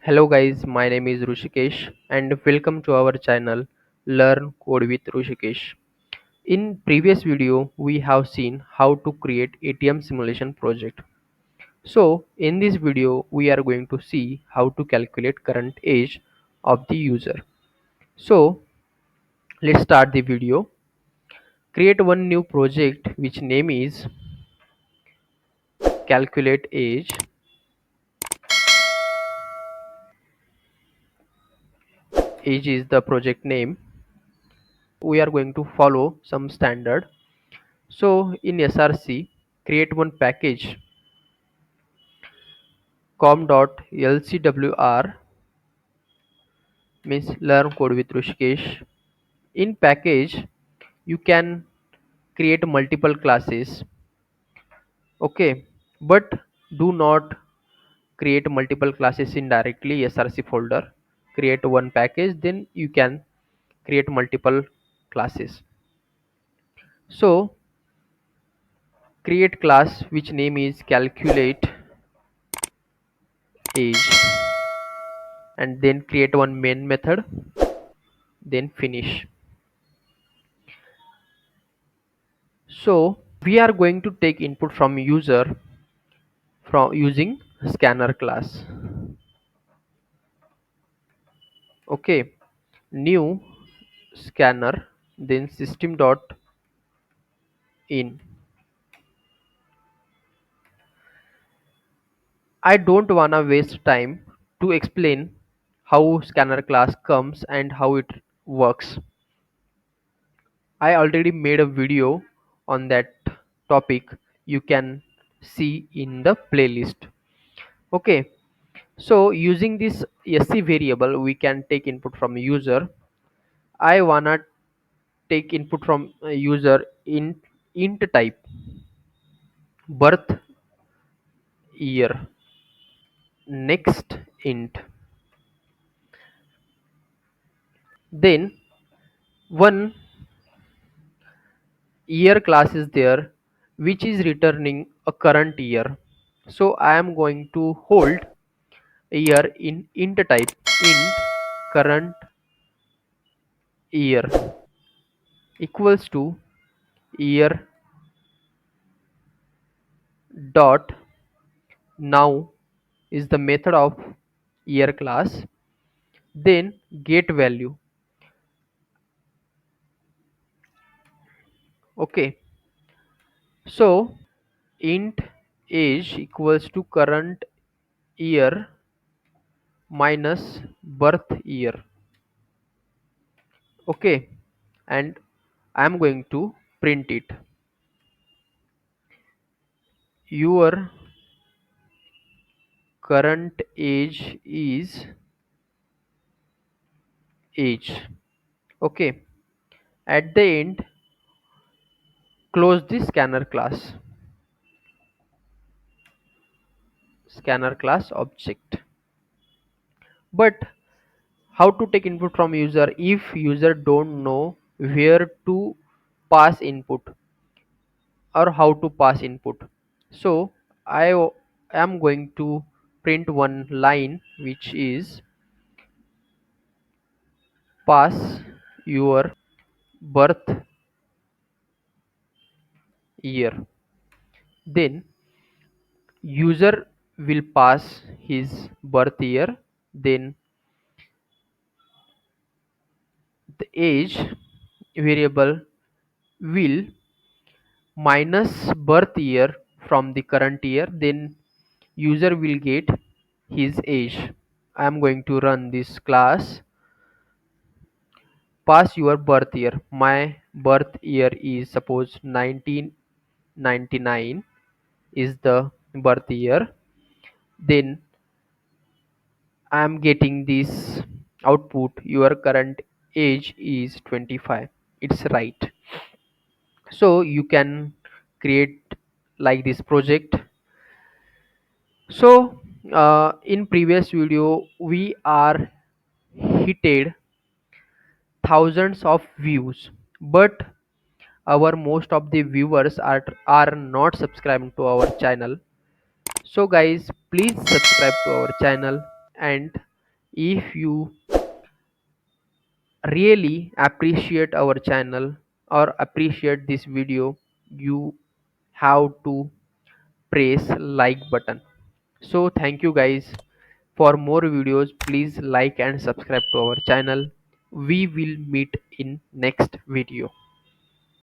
Hello guys, my name is Rushikesh and welcome to our channel Learn Code with Rushikesh. In previous video, we have seen how to create ATM simulation project. So in this video, we are going to see how to calculate current age of the user. So let's start the video. Create one new project which name is calculate age. Age is the project name. We are going to follow some standard. So in SRC, create one package com.lcwr means learn code with Rushikesh. In package, you can create multiple classes. Okay, but do not create multiple classes in directly SRC folder. Create one package, then you can create multiple classes. So create class which name is calculate age and then create one main method, then finish. So we are going to take input from user from using scanner class. Okay, new scanner, then system dot in. I don't wanna waste time to explain how scanner class comes and how it works. I already made a video on that topic. You can see in the playlist. Okay, so using this SC variable, we can take input from user. I wanna take input from user in int type birth year. Next int, then one year class is there which is returning a current year. So I am going to hold year in int type int current year equals to year dot now is the method of year class, then get value. Okay, so int age equals to current year minus birth year. Okay, and I am going to print it. Your current age is age. Okay, at the end close the scanner class object. But how to take input from user if user don't know where to pass input or how to pass input? So am going to print one line which is pass your birth year, then user will pass his birth year, then the age variable will minus birth year from the current year, then user will get his age. I am going to run this class. Pass your birth year. My birth year is suppose 1999 is the birth year. Then I am getting this output. Your current age is 25. It's right. So you can create like this project. So in previous video we are hitted thousands of views, but our most of the viewers are not subscribed to our channel. So guys, please subscribe to our channel and If you really appreciate our channel or appreciate this video, you have to press like button. So thank you guys. For more videos, please like and subscribe to our channel. We will meet in next video.